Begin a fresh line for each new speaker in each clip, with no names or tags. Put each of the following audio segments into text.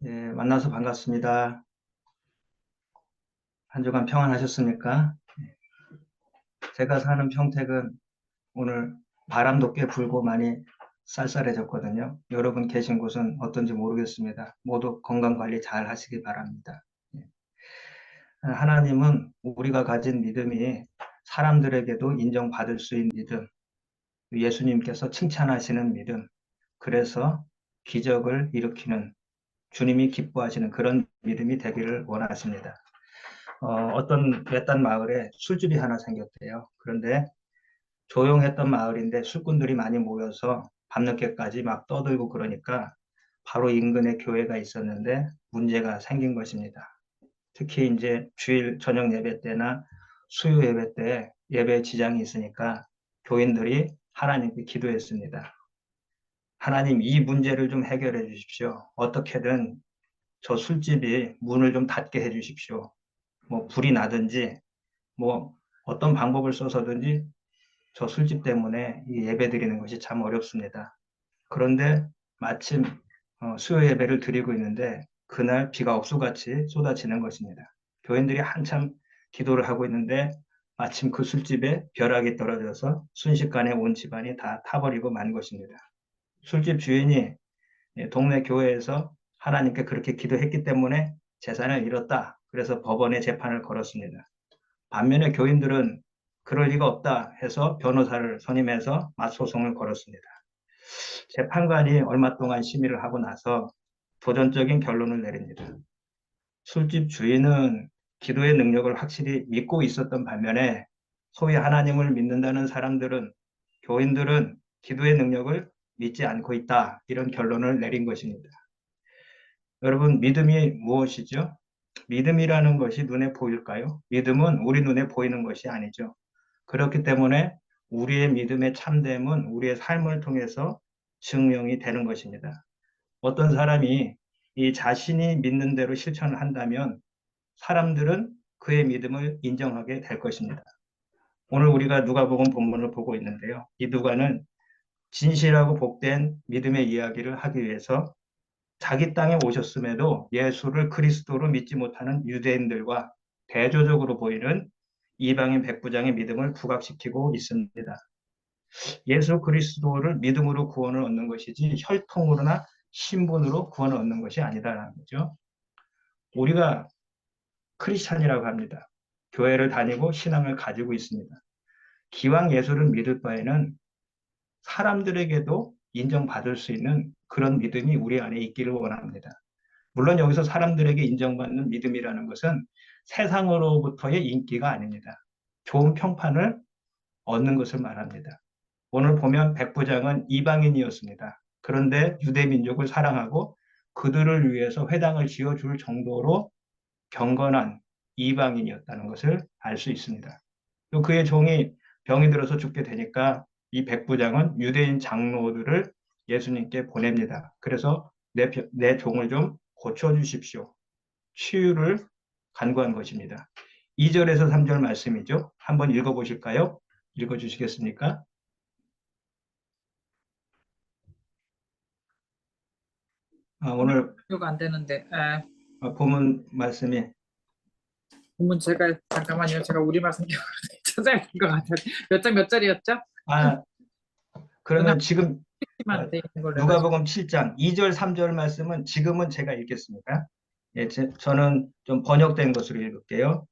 예, 만나서 반갑습니다. 한 주간 평안하셨습니까? 제가 사는 평택은 오늘 바람도 꽤 불고 많이 쌀쌀해졌거든요. 여러분 계신 곳은 어떤지 모르겠습니다. 모두 건강 관리 잘 하시기 바랍니다. 예. 하나님은 우리가 가진 믿음이 사람들에게도 인정받을 수 있는 믿음, 예수님께서 칭찬하시는 믿음, 그래서 기적을 일으키는 주님이 기뻐하시는 그런 믿음이 되기를 원하십니다. 어떤 외딴 마을에 술집이 하나 생겼대요. 그런데 조용했던 마을인데 술꾼들이 많이 모여서 밤늦게까지 막 떠들고 그러니까 바로 인근에 교회가 있었는데 문제가 생긴 것입니다. 특히 이제 주일 저녁 예배 때나 수요 예배 때 예배 지장이 있으니까 교인들이 하나님께 기도했습니다. 하나님, 이 문제를 좀 해결해 주십시오. 어떻게든 저 술집이 문을 좀 닫게 해 주십시오. 뭐 불이 나든지 뭐 어떤 방법을 써서든지 저 술집 때문에 이 예배 드리는 것이 참 어렵습니다. 그런데 마침 수요 예배를 드리고 있는데 그날 비가 억수같이 쏟아지는 것입니다. 교인들이 한참 기도를 하고 있는데 마침 그 술집에 벼락이 떨어져서 순식간에 온 집안이 다 타버리고 만 것입니다. 술집 주인이 동네 교회에서 하나님께 그렇게 기도했기 때문에 재산을 잃었다. 그래서 법원에 재판을 걸었습니다. 반면에 교인들은 그럴 리가 없다 해서 변호사를 선임해서 맞소송을 걸었습니다. 재판관이 얼마 동안 심의를 하고 나서 도전적인 결론을 내립니다. 술집 주인은 기도의 능력을 확실히 믿고 있었던 반면에 소위 하나님을 믿는다는 사람들은, 교인들은 기도의 능력을 믿지 않고 있다. 이런 결론을 내린 것입니다. 여러분, 믿음이 무엇이죠? 믿음이라는 것이 눈에 보일까요? 믿음은 우리 눈에 보이는 것이 아니죠. 그렇기 때문에 우리의 믿음의 참됨은 우리의 삶을 통해서 증명이 되는 것입니다. 어떤 사람이 이 자신이 믿는 대로 실천을 한다면 사람들은 그의 믿음을 인정하게 될 것입니다. 오늘 우리가 누가복음 본문을 보고 있는데요. 이 누가는 진실하고 복된 믿음의 이야기를 하기 위해서 자기 땅에 오셨음에도 예수를 그리스도로 믿지 못하는 유대인들과 대조적으로 보이는 이방인 백부장의 믿음을 부각시키고 있습니다. 예수 그리스도를 믿음으로 구원을 얻는 것이지 혈통으로나 신분으로 구원을 얻는 것이 아니다라는 거죠. 우리가 크리스찬이라고 합니다. 교회를 다니고 신앙을 가지고 있습니다. 기왕 예수를 믿을 바에는 사람들에게도 인정받을 수 있는 그런 믿음이 우리 안에 있기를 원합니다. 물론 여기서 사람들에게 인정받는 믿음이라는 것은 세상으로부터의 인기가 아닙니다. 좋은 평판을 얻는 것을 말합니다. 오늘 보면 백부장은 이방인이었습니다. 그런데 유대 민족을 사랑하고 그들을 위해서 회당을 지어줄 정도로 경건한 이방인이었다는 것을 알 수 있습니다. 또 그의 종이 병이 들어서 죽게 되니까 이 백부장은 유대인 장로들을 예수님께 보냅니다. 그래서 내 종을 좀 고쳐주십시오. 치유를 간구한 것입니다. 2절에서 3절 말씀이죠. 한번 읽어보실까요? 읽어주시겠습니까? 오늘
이거 안 되는데.
본문 말씀이
본문 제가 잠깐만요. 제가 우리말 성경을 찾아야 될 것 같아요. 몇 절이었죠?
아
누나
그러면 지금
만 돼 있는 걸로 해가지고.
누가복음 7장 2절 3절 말씀은 지금은 제가 읽겠습니다. 예, 저는 좀 번역된 것으로 읽을게요.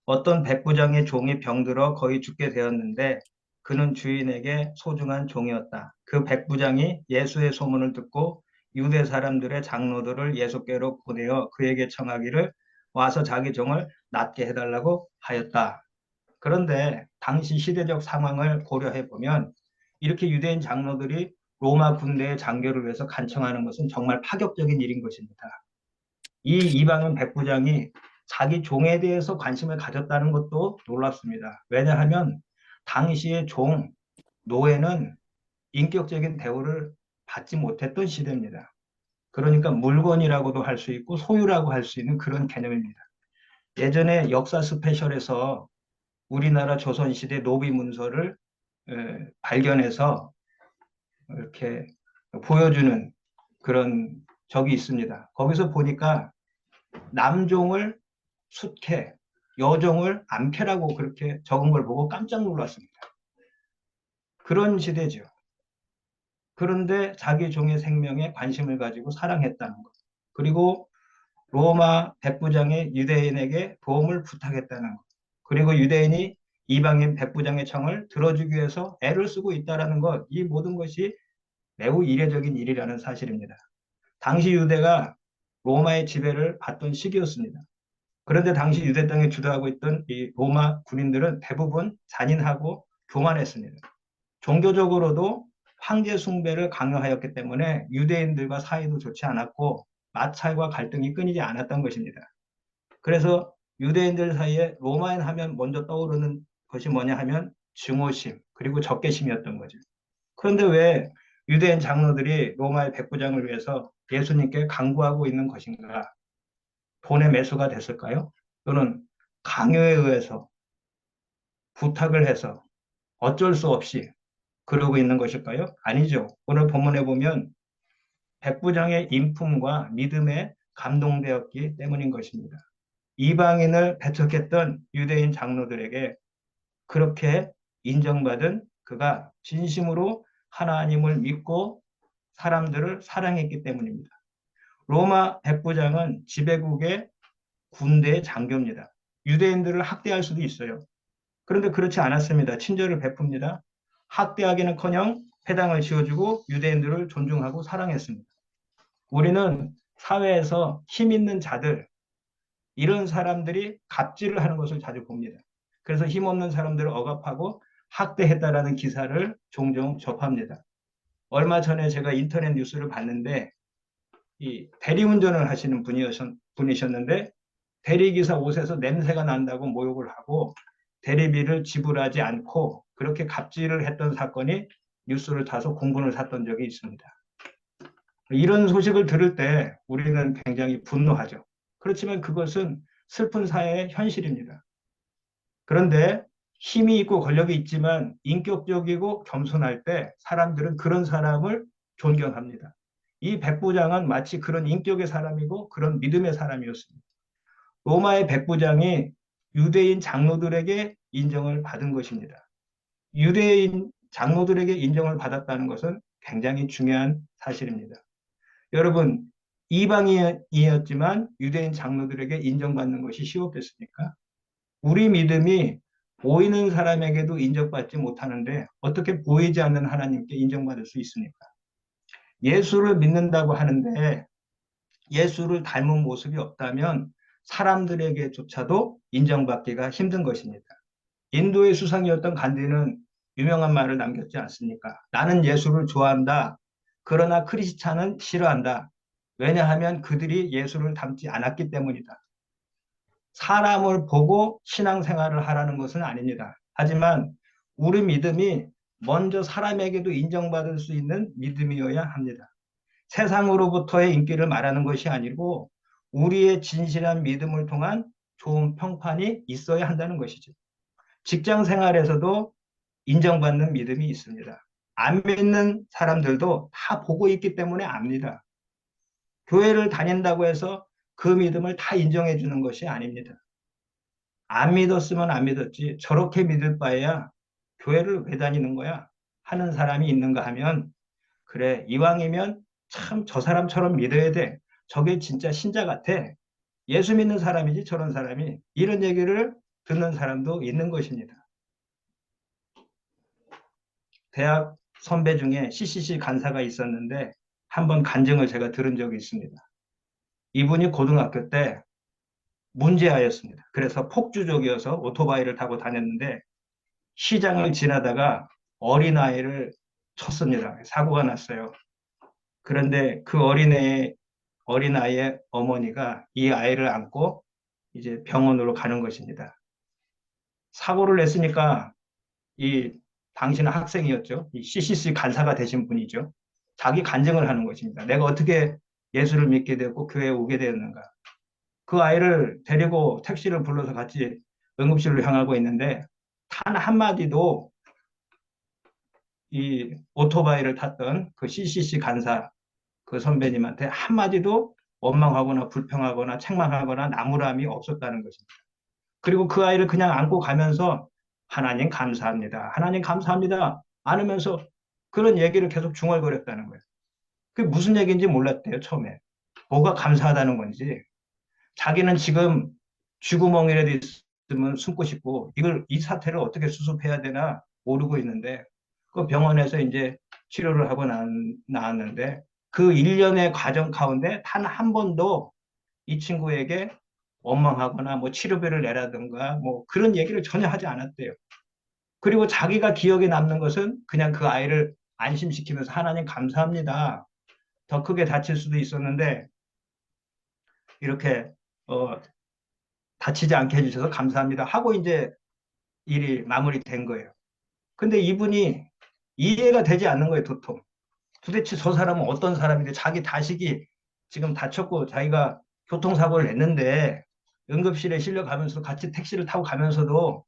어떤 백부장의 종이 병들어 거의 죽게 되었는데 그는 주인에게 소중한 종이었다. 그 백부장이 예수의 소문을 듣고 유대 사람들의 장로들을 예수께로 보내어 그에게 청하기를 와서 자기 종을 낫게 해달라고 하였다. 그런데 당시 시대적 상황을 고려해 보면 이렇게 유대인 장로들이 로마 군대의 장교를 위해서 간청하는 것은 정말 파격적인 일인 것입니다. 이 이방인 백부장이 자기 종에 대해서 관심을 가졌다는 것도 놀랍습니다. 왜냐하면 당시의 종, 노예는 인격적인 대우를 받지 못했던 시대입니다. 그러니까 물건이라고도 할 수 있고 소유라고 할 수 있는 그런 개념입니다. 예전에 역사 스페셜에서 우리나라 조선시대 노비 문서를 발견해서 이렇게 보여주는 그런 적이 있습니다. 거기서 보니까 남종을 숫캐, 여종을 암캐라고 그렇게 적은 걸 보고 깜짝 놀랐습니다. 그런 시대죠. 그런데 자기 종의 생명에 관심을 가지고 사랑했다는 것. 그리고 로마 백부장이 유대인에게 도움을 부탁했다는 것. 그리고 유대인이 이방인 백부장의 청을 들어주기 위해서 애를 쓰고 있다는 것. 이 모든 것이 매우 이례적인 일이라는 사실입니다. 당시 유대가 로마의 지배를 받던 시기였습니다. 그런데 당시 유대 땅에 주도하고 있던 이 로마 군인들은 대부분 잔인하고 교만했습니다. 종교적으로도 황제 숭배를 강요하였기 때문에 유대인들과 사이도 좋지 않았고 마찰과 갈등이 끊이지 않았던 것입니다. 그래서 유대인들 사이에 로마인 하면 먼저 떠오르는 것이 뭐냐 하면 증오심 그리고 적개심이었던 거죠. 그런데 왜 유대인 장로들이 로마의 백부장을 위해서 예수님께 간구하고 있는 것인가? 돈의 매수가 됐을까요? 또는 강요에 의해서 부탁을 해서 어쩔 수 없이 그러고 있는 것일까요? 아니죠. 오늘 본문에 보면 백부장의 인품과 믿음에 감동되었기 때문인 것입니다. 이방인을 배척했던 유대인 장로들에게 그렇게 인정받은 그가 진심으로 하나님을 믿고 사람들을 사랑했기 때문입니다. 로마 백부장은 지배국의 군대의 장교입니다. 유대인들을 학대할 수도 있어요. 그런데 그렇지 않았습니다. 친절을 베풉니다. 학대하기는커녕 회당을 지어주고 유대인들을 존중하고 사랑했습니다. 우리는 사회에서 힘 있는 자들, 이런 사람들이 갑질을 하는 것을 자주 봅니다. 그래서 힘없는 사람들을 억압하고 학대했다라는 기사를 종종 접합니다. 얼마 전에 제가 인터넷 뉴스를 봤는데 이 대리운전을 하시는 분이셨는데 대리기사 옷에서 냄새가 난다고 모욕을 하고 대리비를 지불하지 않고 그렇게 갑질을 했던 사건이 뉴스를 타서 공분을 샀던 적이 있습니다. 이런 소식을 들을 때 우리는 굉장히 분노하죠. 그렇지만 그것은 슬픈 사회의 현실입니다. 그런데 힘이 있고 권력이 있지만 인격적이고 겸손할 때 사람들은 그런 사람을 존경합니다. 이 백부장은 마치 그런 인격의 사람이고 그런 믿음의 사람이었습니다. 로마의 백부장이 유대인 장로들에게 인정을 받은 것입니다. 유대인 장로들에게 인정을 받았다는 것은 굉장히 중요한 사실입니다. 여러분, 이방인이었지만 유대인 장로들에게 인정받는 것이 쉬웠겠습니까? 우리 믿음이 보이는 사람에게도 인정받지 못하는데 어떻게 보이지 않는 하나님께 인정받을 수 있습니까? 예수를 믿는다고 하는데 예수를 닮은 모습이 없다면 사람들에게조차도 인정받기가 힘든 것입니다. 인도의 수상이었던 간디는 유명한 말을 남겼지 않습니까? 나는 예수를 좋아한다. 그러나 크리스찬은 싫어한다. 왜냐하면 그들이 예수를 닮지 않았기 때문이다. 사람을 보고 신앙생활을 하라는 것은 아닙니다. 하지만 우리 믿음이 먼저 사람에게도 인정받을 수 있는 믿음이어야 합니다. 세상으로부터의 인기를 말하는 것이 아니고 우리의 진실한 믿음을 통한 좋은 평판이 있어야 한다는 것이죠. 직장 생활에서도 인정받는 믿음이 있습니다. 안 믿는 사람들도 다 보고 있기 때문에 압니다. 교회를 다닌다고 해서 그 믿음을 다 인정해 주는 것이 아닙니다. 안 믿었으면 안 믿었지 저렇게 믿을 바에야 교회를 왜 다니는 거야 하는 사람이 있는가 하면 그래 이왕이면 참 저 사람처럼 믿어야 돼. 저게 진짜 신자 같아. 예수 믿는 사람이지 저런 사람이 이런 얘기를 듣는 사람도 있는 것입니다. 대학 선배 중에 CCC 간사가 있었는데 한번 간증을 제가 들은 적이 있습니다. 이분이 고등학교 때 문제아였습니다. 그래서 폭주족이어서 오토바이를 타고 다녔는데 시장을 지나다가 어린아이를 쳤습니다. 사고가 났어요. 그런데 그 어린아이의 어머니가 이 아이를 안고 이제 병원으로 가는 것입니다. 사고를 냈으니까 이 당신은 학생이었죠. 이 CCC 간사가 되신 분이죠. 자기 간증을 하는 것입니다. 내가 어떻게 예수를 믿게 되었고 교회에 오게 되었는가. 그 아이를 데리고 택시를 불러서 같이 응급실로 향하고 있는데 단 한마디도 이 오토바이를 탔던 그 CCC 간사 그 그 선배님한테 한마디도 원망하거나 불평하거나 책망하거나 나무람이 없었다는 것입니다. 그리고 그 아이를 그냥 안고 가면서 하나님 감사합니다. 하나님 감사합니다. 안으면서 그런 얘기를 계속 중얼거렸다는 거예요. 그게 무슨 얘기인지 몰랐대요, 처음에. 뭐가 감사하다는 건지. 자기는 지금 쥐구멍이라도 있으면 숨고 싶고 이 사태를 어떻게 수습해야 되나 모르고 있는데 그 병원에서 이제 치료를 하고 나왔는데 그 1년의 과정 가운데 단 한 번도 이 친구에게 원망하거나 뭐 치료비를 내라든가 뭐 그런 얘기를 전혀 하지 않았대요. 그리고 자기가 기억에 남는 것은 그냥 그 아이를 안심시키면서 하나님 감사합니다. 더 크게 다칠 수도 있었는데 이렇게 어, 다치지 않게 해주셔서 감사합니다 하고 이제 일이 마무리된 거예요. 근데 이분이 이해가 되지 않는 거예요, 도통. 도대체 저 사람은 어떤 사람인데 자기 자식이 지금 다쳤고 자기가 교통사고를 냈는데 응급실에 실려가면서 같이 택시를 타고 가면서도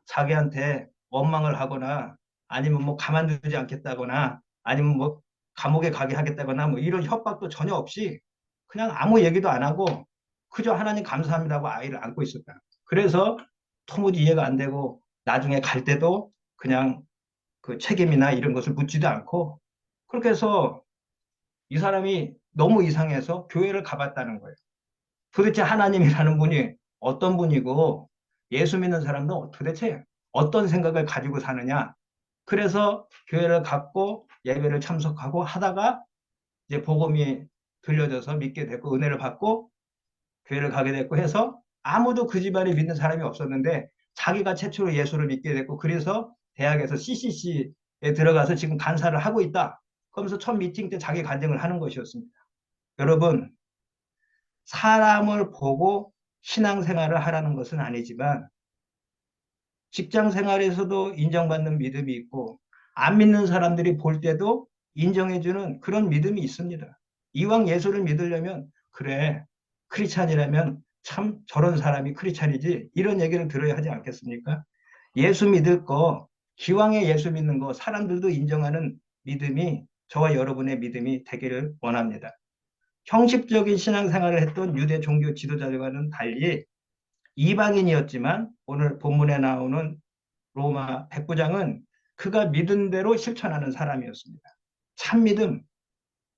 자기한테 원망을 하거나 아니면 뭐 가만두지 않겠다거나 아니면 뭐 감옥에 가게 하겠다거나 뭐 이런 협박도 전혀 없이 그냥 아무 얘기도 안 하고 그저 하나님 감사합니다고 아이를 안고 있었다. 그래서 도무지 이해가 안 되고 나중에 갈 때도 그냥 그 책임이나 이런 것을 묻지도 않고 그렇게 해서 이 사람이 너무 이상해서 교회를 가봤다는 거예요. 도대체 하나님이라는 분이 어떤 분이고 예수 믿는 사람도 도대체 어떤 생각을 가지고 사느냐. 그래서 교회를 갔고 예배를 참석하고 하다가 이제 복음이 들려져서 믿게 됐고 은혜를 받고 교회를 가게 됐고 해서 아무도 그 집안에 믿는 사람이 없었는데 자기가 최초로 예수를 믿게 됐고 그래서 대학에서 CCC에 들어가서 지금 간사를 하고 있다. 그러면서 첫 미팅 때 자기 간증을 하는 것이었습니다. 여러분, 사람을 보고 신앙생활을 하라는 것은 아니지만 직장 생활에서도 인정받는 믿음이 있고 안 믿는 사람들이 볼 때도 인정해주는 그런 믿음이 있습니다. 이왕 예수를 믿으려면 그래 크리스찬이라면 참 저런 사람이 크리스찬이지 이런 얘기를 들어야 하지 않겠습니까? 예수 믿을 거 기왕에 예수 믿는 거 사람들도 인정하는 믿음이 저와 여러분의 믿음이 되기를 원합니다. 형식적인 신앙생활을 했던 유대 종교 지도자들과는 달리 이방인이었지만 오늘 본문에 나오는 로마 백부장은 그가 믿은 대로 실천하는 사람이었습니다. 참 믿음,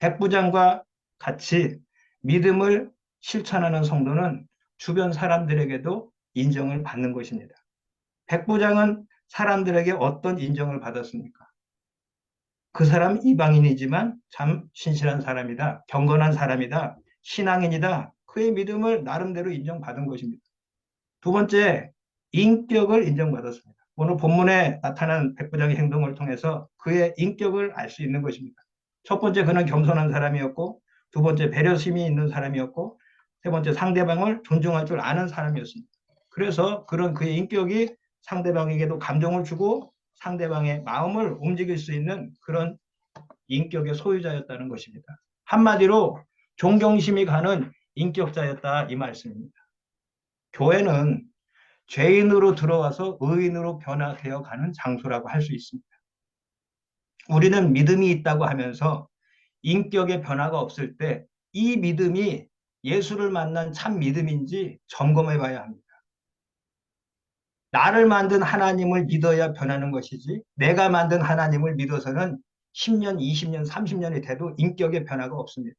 백부장과 같이 믿음을 실천하는 성도는 주변 사람들에게도 인정을 받는 것입니다. 백부장은 사람들에게 어떤 인정을 받았습니까? 그 사람 이방인이지만 참 신실한 사람이다. 경건한 사람이다. 신앙인이다. 그의 믿음을 나름대로 인정받은 것입니다. 두 번째, 인격을 인정받았습니다. 오늘 본문에 나타난 백부장의 행동을 통해서 그의 인격을 알 수 있는 것입니다. 첫 번째, 그는 겸손한 사람이었고, 두 번째, 배려심이 있는 사람이었고, 세 번째, 상대방을 존중할 줄 아는 사람이었습니다. 그래서 그런 그의 인격이 상대방에게도 감정을 주고 상대방의 마음을 움직일 수 있는 그런 인격의 소유자였다는 것입니다. 한마디로 존경심이 가는 인격자였다 이 말씀입니다. 교회는 죄인으로 들어와서 의인으로 변화되어 가는 장소라고 할 수 있습니다. 우리는 믿음이 있다고 하면서 인격의 변화가 없을 때 이 믿음이 예수를 만난 참 믿음인지 점검해 봐야 합니다. 나를 만든 하나님을 믿어야 변하는 것이지 내가 만든 하나님을 믿어서는 10년, 20년, 30년이 돼도 인격의 변화가 없습니다.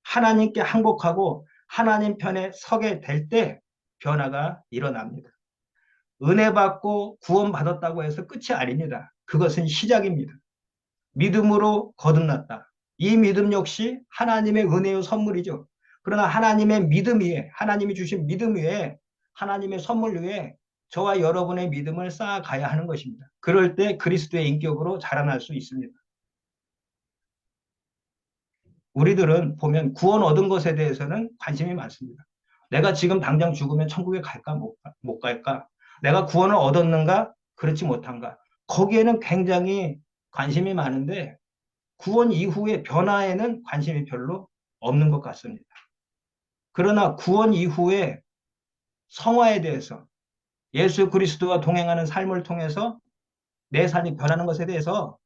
하나님께 항복하고 하나님 편에 서게 될 때 변화가 일어납니다. 은혜 받고 구원받았다고 해서 끝이 아닙니다. 그것은 시작입니다. 믿음으로 거듭났다. 이 믿음 역시 하나님의 은혜의 선물이죠. 그러나 하나님의 믿음 위에, 하나님이 주신 믿음 위에, 하나님의 선물 위에 저와 여러분의 믿음을 쌓아가야 하는 것입니다. 그럴 때 그리스도의 인격으로 자라날 수 있습니다. 우리들은 보면 구원 얻은 것에 대해서는 관심이 많습니다. 내가 지금 당장 죽으면 천국에 갈까 못 갈까? 내가 구원을 얻었는가? 그렇지 못한가? 거기에는 굉장히 관심이 많은데 구원 이후의 변화에는 관심이 별로 없는 것 같습니다. 그러나 구원 이후의 성화에 대해서 예수 그리스도와 동행하는 삶을 통해서 내 삶이 변하는 것에 대해서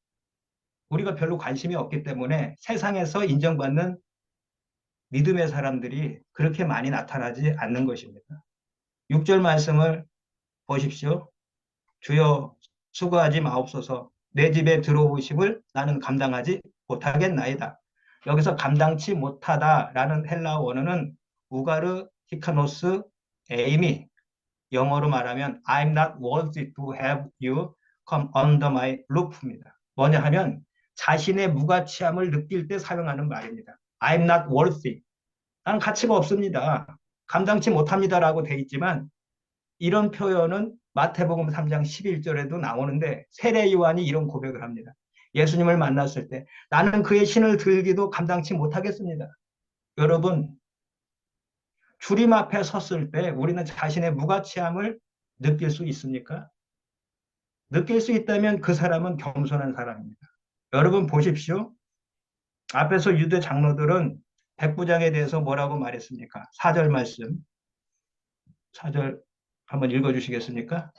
우리가 별로 관심이 없기 때문에 세상에서 인정받는 믿음의 사람들이 그렇게 많이 나타나지 않는 것입니다. 6절 말씀을 보십시오. 주여 수고하지 마옵소서. 내 집에 들어오심을 나는 감당하지 못하겠나이다. 여기서 감당치 못하다라는 헬라어 원어는 우가르 히카노스 에이미, 영어로 말하면 I'm not worthy to have you come under my roof입니다. 뭐냐 하면 자신의 무가치함을 느낄 때 사용하는 말입니다. I'm not worthy. 나는 가치가 없습니다. 감당치 못합니다라고 돼 있지만 이런 표현은 마태복음 3장 11절에도 나오는데 세례 요한이 이런 고백을 합니다. 예수님을 만났을 때 나는 그의 신을 들기도 감당치 못하겠습니다. 여러분, 주님 앞에 섰을 때 우리는 자신의 무가치함을 느낄 수 있습니까? 느낄 수 있다면 그 사람은 겸손한 사람입니다. 여러분 보십시오. 앞에서 유대 장로들은 백부장에 대해서 뭐라고 말했습니까? 4절 말씀. 4절 한번 읽어주시겠습니까?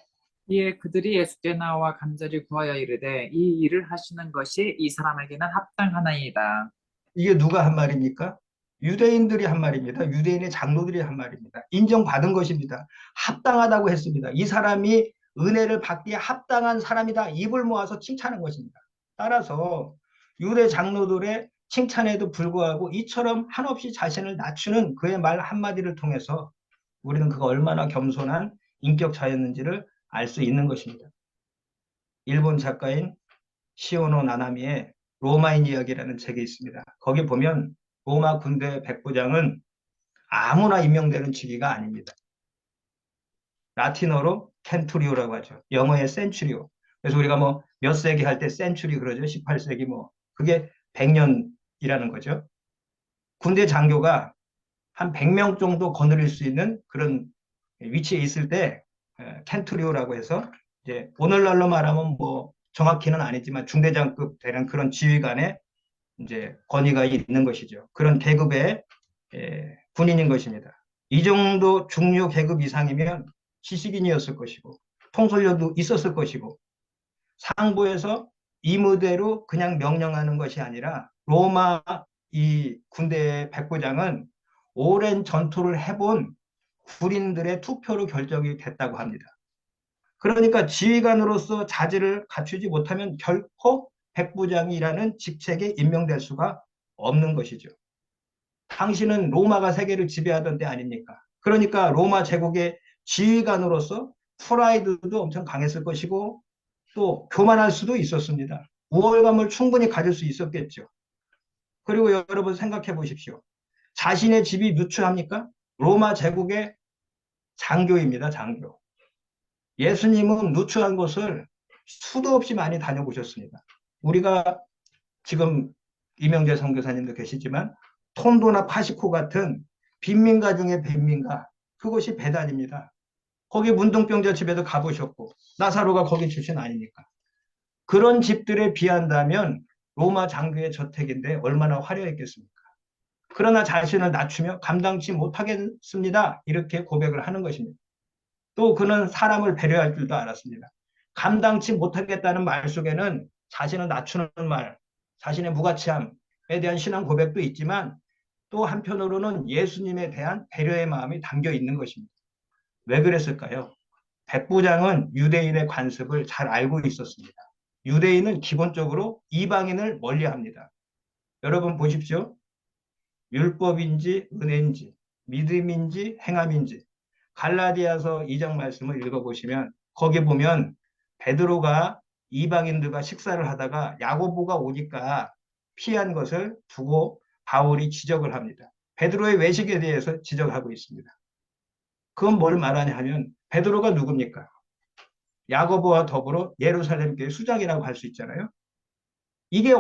이에 그들이 예수께 나와 간절히 구하여 이르되 이 일을 하시는 것이 이 사람에게는 합당하나이다.
이게 누가 한 말입니까? 유대인들이 한 말입니다. 유대인의 장로들이 한 말입니다. 인정받은 것입니다. 합당하다고 했습니다. 이 사람이 은혜를 받기에 합당한 사람이다. 입을 모아서 칭찬한 것입니다. 따라서 유대 장로들의 칭찬에도 불구하고 이처럼 한없이 자신을 낮추는 그의 말 한마디를 통해서 우리는 그가 얼마나 겸손한 인격자였는지를 알 수 있는 것입니다. 일본 작가인 시오노 나나미의 로마인 이야기라는 책이 있습니다. 거기 보면 로마 군대 백부장은 아무나 임명되는 직위가 아닙니다. 라틴어로 켄투리오라고 하죠. 영어의 센츄리오. 그래서 우리가 뭐 몇 세기 할 때 센츄리 그러죠. 18세기 뭐 그게 100년이라는 거죠. 군대 장교가 한 100명 정도 거느릴 수 있는 그런 위치에 있을 때 켄투리오라고 해서 이제 오늘날로 말하면 뭐 정확히는 아니지만 중대장급 되는 그런 지휘관의 이제 권위가 있는 것이죠. 그런 계급의 군인인 것입니다. 이 정도 중류 계급 이상이면 지식인이었을 것이고 통솔력도 있었을 것이고 상부에서 임의대로 그냥 명령하는 것이 아니라 로마 이 군대의 백부장은 오랜 전투를 해본 군인들의 투표로 결정이 됐다고 합니다. 그러니까 지휘관으로서 자질을 갖추지 못하면 결코 백부장이라는 직책에 임명될 수가 없는 것이죠. 당신은 로마가 세계를 지배하던 때 아닙니까? 그러니까 로마 제국의 지휘관으로서 프라이드도 엄청 강했을 것이고 또 교만할 수도 있었습니다. 우월감을 충분히 가질 수 있었겠죠. 그리고 여러분 생각해 보십시오. 자신의 집이 누추합니까? 로마 제국의 장교입니다. 장교. 예수님은 누추한 곳을 수도 없이 많이 다녀보셨습니다. 우리가 지금 이명재 선교사님도 계시지만 톤도나 파시코 같은 빈민가 중에 빈민가, 그것이 배단입니다. 거기 문둥병자 집에도 가보셨고 나사로가 거기 출신 아닙니까? 그런 집들에 비한다면 로마 장교의 저택인데 얼마나 화려했겠습니까? 그러나 자신을 낮추며 감당치 못하겠습니다. 이렇게 고백을 하는 것입니다. 또 그는 사람을 배려할 줄도 알았습니다. 감당치 못하겠다는 말 속에는 자신을 낮추는 말, 자신의 무가치함에 대한 신앙 고백도 있지만 또 한편으로는 예수님에 대한 배려의 마음이 담겨 있는 것입니다. 왜 그랬을까요? 백부장은 유대인의 관습을 잘 알고 있었습니다. 유대인은 기본적으로 이방인을 멀리합니다. 여러분 보십시오. 율법인지 은혜인지 믿음인지 행함인지 갈라디아서 2장 말씀을 읽어보시면 거기 보면 베드로가 이방인들과 식사를 하다가 야고보가 오니까 피한 것을 두고 바울이 지적을 합니다. 베드로의 외식에 대해서 지적하고 있습니다. 그건 뭘 말하냐 하면 베드로가 누굽니까? 야고보와 더불어 예루살렘 교회 수장이라고 할 수 있잖아요. 이게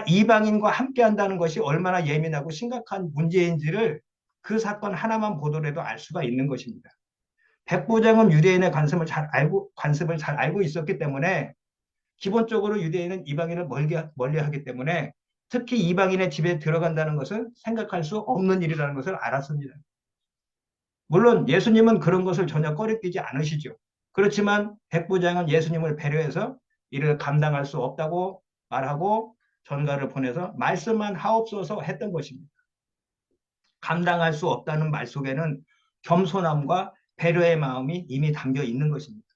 이방인과 함께 한다는 것이 얼마나 예민하고 심각한 문제인지를 그 사건 하나만 보더라도 알 수가 있는 것입니다. 백부장은 유대인의 관습을 잘 알고 있었기 때문에 기본적으로 유대인은 이방인을 멀리하기 때문에 특히 이방인의 집에 들어간다는 것은 생각할 수 없는 일이라는 것을 알았습니다. 물론 예수님은 그런 것을 전혀 꺼리끼지 않으시죠. 그렇지만 백부장은 예수님을 배려해서 이를 감당할 수 없다고 말하고 전가를 보내서 말씀만 하옵소서 했던 것입니다. 감당할 수 없다는 말 속에는 겸손함과 배려의 마음이 이미 담겨 있는 것입니다.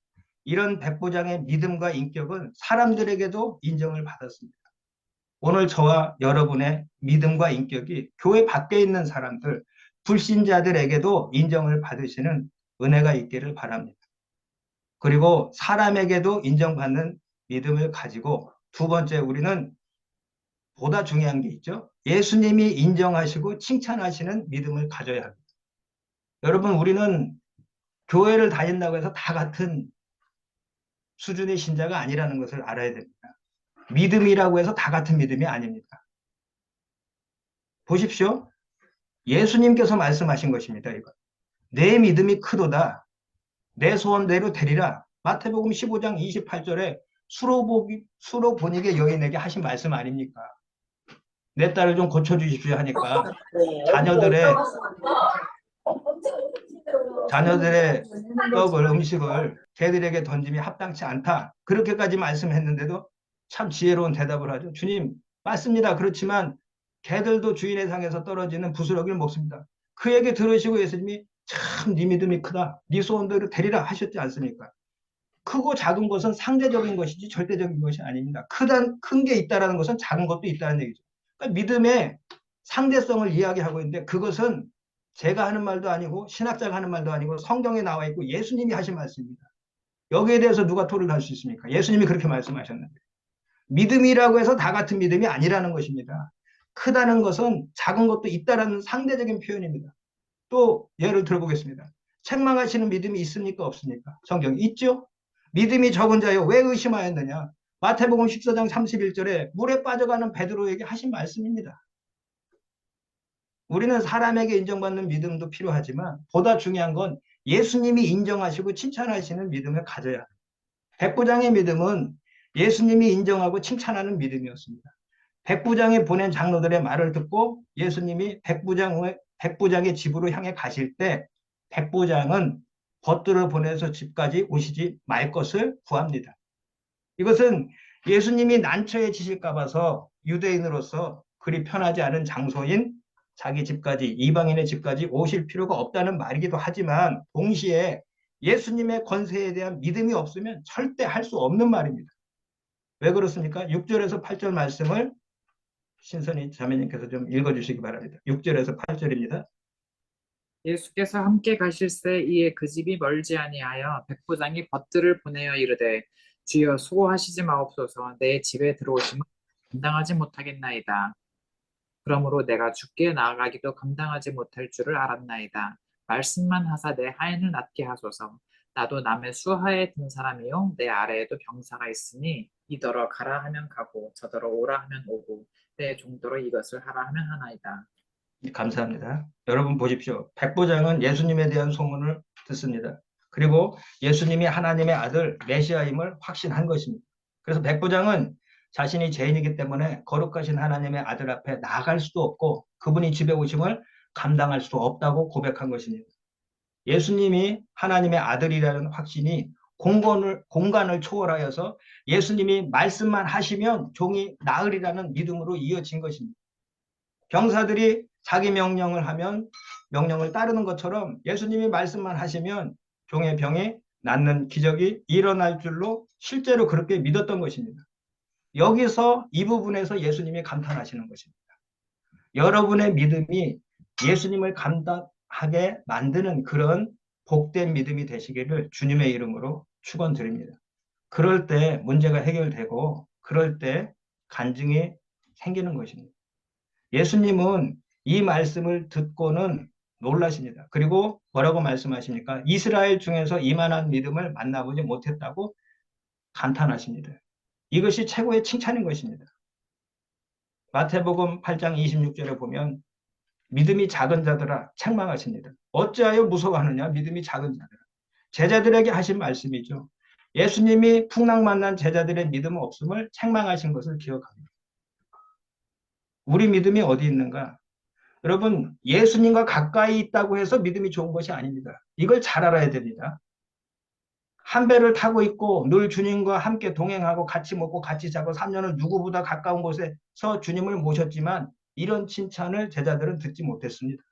이런 백부장의 믿음과 인격은 사람들에게도 인정을 받았습니다. 오늘 저와 여러분의 믿음과 인격이 교회 밖에 있는 사람들, 불신자들에게도 인정을 받으시는 은혜가 있기를 바랍니다. 그리고 사람에게도 인정받는 믿음을 가지고 두 번째, 우리는 보다 중요한 게 있죠. 예수님이 인정하시고 칭찬하시는 믿음을 가져야 합니다. 여러분, 우리는 교회를 다닌다고 해서 다 같은 수준의 신자가 아니라는 것을 알아야 됩니다. 믿음이라고 해서 다 같은 믿음이 아닙니다. 보십시오. 예수님께서 말씀하신 것입니다. 이거. 내 믿음이 크도다. 내 소원대로 되리라. 마태복음 15장 28절에 수로보니게 여인에게 하신 말씀 아닙니까? 내 딸을 좀 고쳐주십시오 하니까 자녀들의 떡을, 음식을 걔들에게 던짐이 합당치 않다. 그렇게까지 말씀했는데도 참 지혜로운 대답을 하죠. 주님, 맞습니다. 그렇지만 걔들도 주인의 상에서 떨어지는 부스러기를 먹습니다. 그 얘기 들으시고 예수님이 참 네 믿음이 크다. 네 소원대로 되리라 하셨지 않습니까? 크고 작은 것은 상대적인 것이지 절대적인 것이 아닙니다. 큰 게 있다는 것은 작은 것도 있다는 얘기죠. 그러니까 믿음의 상대성을 이야기하고 있는데 그것은 제가 하는 말도 아니고 신학자가 하는 말도 아니고 성경에 나와 있고 예수님이 하신 말씀입니다. 여기에 대해서 누가 토를 할 수 있습니까? 예수님이 그렇게 말씀하셨는데. 믿음이라고 해서 다 같은 믿음이 아니라는 것입니다. 크다는 것은 작은 것도 있다라는 상대적인 표현입니다. 또 예를 들어보겠습니다. 책망하시는 믿음이 있습니까? 없습니까? 성경 있죠? 믿음이 적은 자여 왜 의심하였느냐? 마태복음 14장 31절에 물에 빠져가는 베드로에게 하신 말씀입니다. 우리는 사람에게 인정받는 믿음도 필요하지만 보다 중요한 건 예수님이 인정하시고 칭찬하시는 믿음을 가져야 합니다. 백부장의 믿음은 예수님이 인정하고 칭찬하는 믿음이었습니다. 백부장이 보낸 장로들의 말을 듣고 예수님이 백부장의 집으로 향해 가실 때 백부장은 벗들어 보내서 집까지 오시지 말 것을 구합니다. 이것은 예수님이 난처해 지실까 봐서 유대인으로서 그리 편하지 않은 장소인 자기 집까지, 이방인의 집까지 오실 필요가 없다는 말이기도 하지만 동시에 예수님의 권세에 대한 믿음이 없으면 절대 할 수 없는 말입니다. 왜 그렇습니까? 6절에서 8절 말씀을 신선희 자매님께서 좀 읽어주시기 바랍니다. 6절에서 8절입니다.
예수께서 함께 가실새 이에 그 집이 멀지 아니하여 백부장이 벗들을 보내어 이르되 주여 수고하시지 마옵소서 내 집에 들어오심은 감당하지 못하겠나이다. 그러므로 내가 주께 나아가기도 감당하지 못할 줄을 알았나이다. 말씀만 하사 내 하인을 낫게 하소서. 나도 남의 수하에 든 사람이요 내 아래에도 병사가 있으니 이더러 가라 하면 가고 저더러 오라 하면 오고 내 종도로 이것을 하라 하면 하나이다.
감사합니다. 여러분 보십시오. 백부장은 예수님에 대한 소문을 듣습니다. 그리고 예수님이 하나님의 아들 메시아임을 확신한 것입니다. 그래서 백부장은 자신이 죄인이기 때문에 거룩하신 하나님의 아들 앞에 나아갈 수도 없고 그분이 집에 오심을 감당할 수 없다고 고백한 것입니다. 예수님이 하나님의 아들이라는 확신이 공간을 초월하여서 예수님이 말씀만 하시면 종이 나으리라는 믿음으로 이어진 것입니다. 병사들이 자기 명령을 하면 명령을 따르는 것처럼 예수님이 말씀만 하시면 종의 병이 낫는 기적이 일어날 줄로 실제로 그렇게 믿었던 것입니다. 여기서 이 부분에서 예수님이 감탄하시는 것입니다. 여러분의 믿음이 예수님을 감당하게 만드는 그런 복된 믿음이 되시기를 주님의 이름으로 축원드립니다. 그럴 때 문제가 해결되고 그럴 때 간증이 생기는 것입니다. 예수님은 이 말씀을 듣고는 놀라십니다. 그리고 뭐라고 말씀하십니까? 이스라엘 중에서 이만한 믿음을 만나보지 못했다고 감탄하십니다. 이것이 최고의 칭찬인 것입니다. 마태복음 8장 26절에 보면 믿음이 작은 자들아 책망하십니다. 어찌하여 무서워하느냐? 믿음이 작은 자들아. 제자들에게 하신 말씀이죠. 예수님이 풍랑 만난 제자들의 믿음 없음을 책망하신 것을 기억합니다. 우리 믿음이 어디 있는가? 여러분, 예수님과 가까이 있다고 해서 믿음이 좋은 것이 아닙니다. 이걸 잘 알아야 됩니다. 한 배를 타고 있고 늘 주님과 함께 동행하고 같이 먹고 같이 자고 3년을 누구보다 가까운 곳에서 주님을 모셨지만 이런 칭찬을 제자들은 듣지 못했습니다.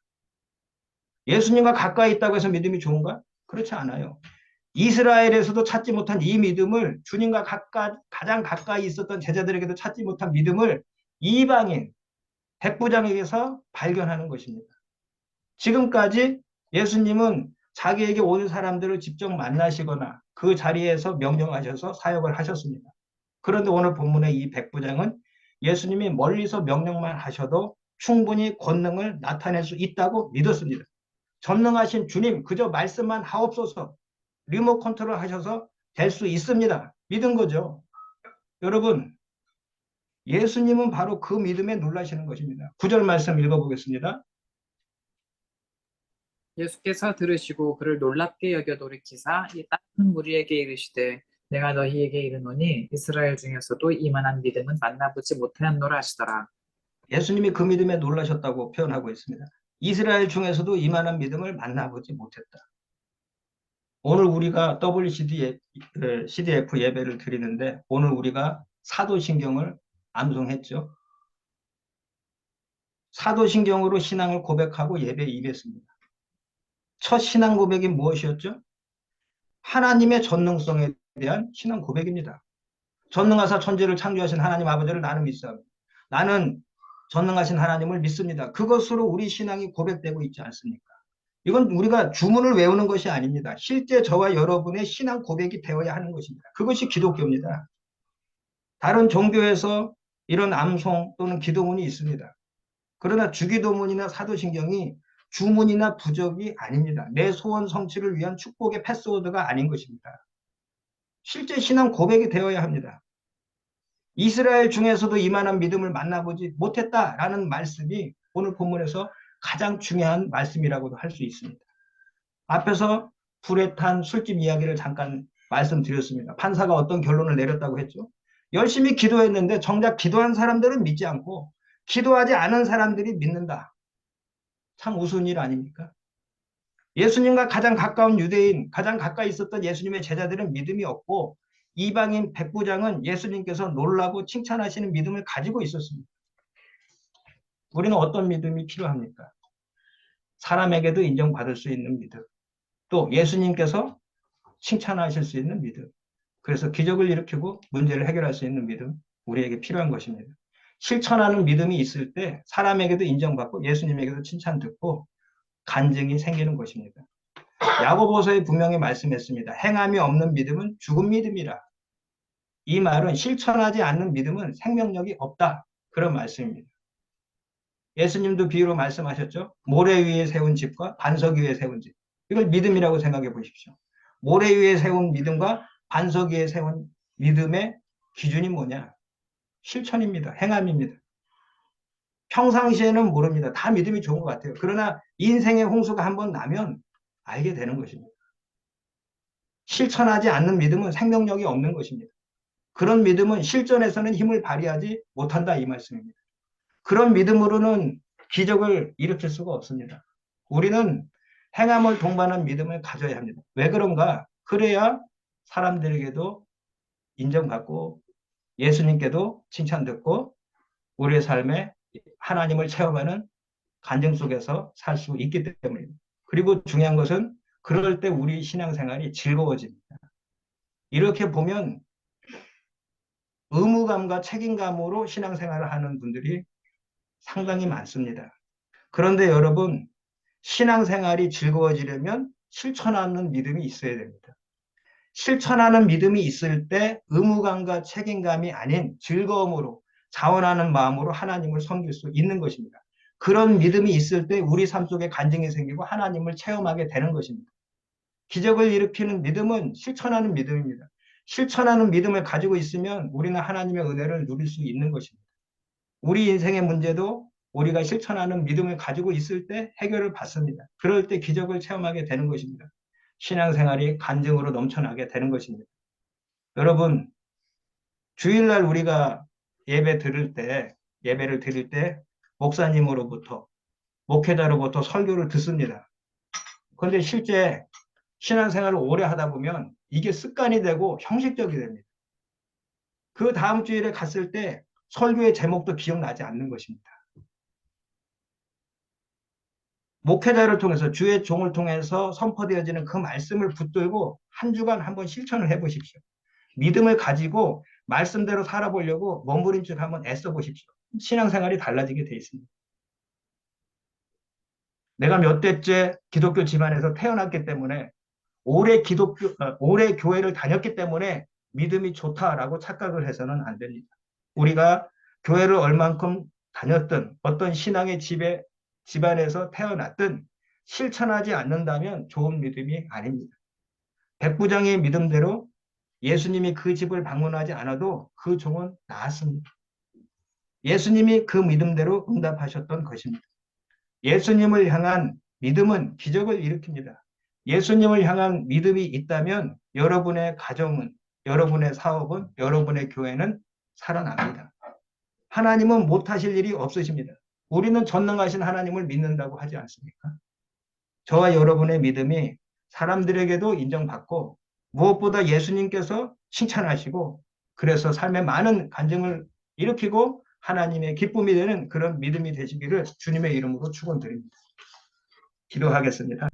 예수님과 가까이 있다고 해서 믿음이 좋은가? 그렇지 않아요. 이스라엘에서도 찾지 못한 이 믿음을 주님과 가장 가까이 있었던 제자들에게도 찾지 못한 믿음을 이방인 백부장에게서 발견하는 것입니다. 지금까지 예수님은 자기에게 온 사람들을 직접 만나시거나 그 자리에서 명령하셔서 사역을 하셨습니다. 그런데 오늘 본문의 이 백부장은 예수님이 멀리서 명령만 하셔도 충분히 권능을 나타낼 수 있다고 믿었습니다. 전능하신 주님 그저 말씀만 하옵소서 리모트 컨트롤 하셔서 될 수 있습니다. 믿은 거죠. 여러분 예수님은 바로 그 믿음에 놀라시는 것입니다. 9절 말씀 읽어보겠습니다.
예수께서 들으시고 그를 놀랍게 여겨 돌이키사 이 다른 무리에게 이르시되 내가 너희에게 이르노니 이스라엘 중에서도 이만한 믿음은 만나보지 못하였노라 하시더라.
예수님이 그 믿음에 놀라셨다고 표현하고 있습니다. 이스라엘 중에서도 이만한 믿음을 만나보지 못했다. 오늘 우리가 CDF 예배를 드리는데 오늘 우리가 사도신경을 암송했죠. 사도신경으로 신앙을 고백하고 예배에 임했습니다. 첫 신앙 고백이 무엇이었죠? 하나님의 전능성에 대한 신앙 고백입니다. 전능하사 천지를 창조하신 하나님 아버지를 나는 믿사옵니다. 나는 전능하신 하나님을 믿습니다. 그것으로 우리 신앙이 고백되고 있지 않습니까? 이건 우리가 주문을 외우는 것이 아닙니다. 실제 저와 여러분의 신앙 고백이 되어야 하는 것입니다. 그것이 기독교입니다. 다른 종교에서 이런 암송 또는 기도문이 있습니다. 그러나 주기도문이나 사도신경이 주문이나 부적이 아닙니다. 내 소원 성취를 위한 축복의 패스워드가 아닌 것입니다. 실제 신앙 고백이 되어야 합니다. 이스라엘 중에서도 이만한 믿음을 만나보지 못했다라는 말씀이 오늘 본문에서 가장 중요한 말씀이라고도 할 수 있습니다. 앞에서 불에 탄 술집 이야기를 잠깐 말씀드렸습니다. 판사가 어떤 결론을 내렸다고 했죠. 열심히 기도했는데 정작 기도한 사람들은 믿지 않고 기도하지 않은 사람들이 믿는다. 참 우스운 일 아닙니까? 예수님과 가장 가까운 유대인, 가장 가까이 있었던 예수님의 제자들은 믿음이 없고 이방인 백부장은 예수님께서 놀라고 칭찬하시는 믿음을 가지고 있었습니다. 우리는 어떤 믿음이 필요합니까? 사람에게도 인정받을 수 있는 믿음. 또 예수님께서 칭찬하실 수 있는 믿음. 그래서 기적을 일으키고 문제를 해결할 수 있는 믿음. 우리에게 필요한 것입니다. 실천하는 믿음이 있을 때 사람에게도 인정받고 예수님에게도 칭찬 듣고 간증이 생기는 것입니다. 야고보서에 분명히 말씀했습니다. 행함이 없는 믿음은 죽은 믿음이라. 이 말은 실천하지 않는 믿음은 생명력이 없다. 그런 말씀입니다. 예수님도 비유로 말씀하셨죠. 모래 위에 세운 집과 반석 위에 세운 집. 이걸 믿음이라고 생각해 보십시오. 모래 위에 세운 믿음과 반석 위에 세운 믿음의 기준이 뭐냐? 실천입니다. 행함입니다. 평상시에는 모릅니다. 다 믿음이 좋은 것 같아요. 그러나 인생의 홍수가 한번 나면 알게 되는 것입니다. 실천하지 않는 믿음은 생명력이 없는 것입니다. 그런 믿음은 실전에서는 힘을 발휘하지 못한다 이 말씀입니다. 그런 믿음으로는 기적을 일으킬 수가 없습니다. 우리는 행함을 동반한 믿음을 가져야 합니다. 왜 그런가? 그래야 사람들에게도 인정받고 예수님께도 칭찬 듣고 우리의 삶에 하나님을 체험하는 간증 속에서 살 수 있기 때문입니다. 그리고 중요한 것은 그럴 때 우리 신앙생활이 즐거워집니다. 이렇게 보면 의무감과 책임감으로 신앙생활을 하는 분들이 상당히 많습니다. 그런데 여러분, 신앙생활이 즐거워지려면 실천하는 믿음이 있어야 됩니다. 실천하는 믿음이 있을 때 의무감과 책임감이 아닌 즐거움으로 자원하는 마음으로 하나님을 섬길 수 있는 것입니다. 그런 믿음이 있을 때 우리 삶 속에 간증이 생기고 하나님을 체험하게 되는 것입니다. 기적을 일으키는 믿음은 실천하는 믿음입니다. 실천하는 믿음을 가지고 있으면 우리는 하나님의 은혜를 누릴 수 있는 것입니다. 우리 인생의 문제도 우리가 실천하는 믿음을 가지고 있을 때 해결을 받습니다. 그럴 때 기적을 체험하게 되는 것입니다. 신앙생활이 간증으로 넘쳐나게 되는 것입니다. 여러분, 주일날 우리가 예배를 드릴 때 목사님으로부터 목회자로부터 설교를 듣습니다. 그런데 실제 신앙생활을 오래 하다 보면 이게 습관이 되고 형식적이 됩니다. 그 다음 주일에 갔을 때 설교의 제목도 기억나지 않는 것입니다. 목회자를 통해서 주의 종을 통해서 선포되어지는 그 말씀을 붙들고 한 주간 한번 실천을 해보십시오. 믿음을 가지고 말씀대로 살아보려고 몸부림치고 한번 애써 보십시오. 신앙생활이 달라지게 돼 있습니다. 내가 몇 대째 기독교 집안에서 태어났기 때문에 오래 교회를 다녔기 때문에 믿음이 좋다라고 착각을 해서는 안 됩니다. 우리가 교회를 얼만큼 다녔든 어떤 신앙의 집안에서 태어났든 실천하지 않는다면 좋은 믿음이 아닙니다. 백부장의 믿음대로 예수님이 그 집을 방문하지 않아도 그 종은 나았습니다. 예수님이 그 믿음대로 응답하셨던 것입니다. 예수님을 향한 믿음은 기적을 일으킵니다. 예수님을 향한 믿음이 있다면 여러분의 가정은, 여러분의 사업은, 여러분의 교회는 살아납니다. 하나님은 못하실 일이 없으십니다. 우리는 전능하신 하나님을 믿는다고 하지 않습니까? 저와 여러분의 믿음이 사람들에게도 인정받고 무엇보다 예수님께서 칭찬하시고 그래서 삶에 많은 간증을 일으키고 하나님의 기쁨이 되는 그런 믿음이 되시기를 주님의 이름으로 축원드립니다. 기도하겠습니다.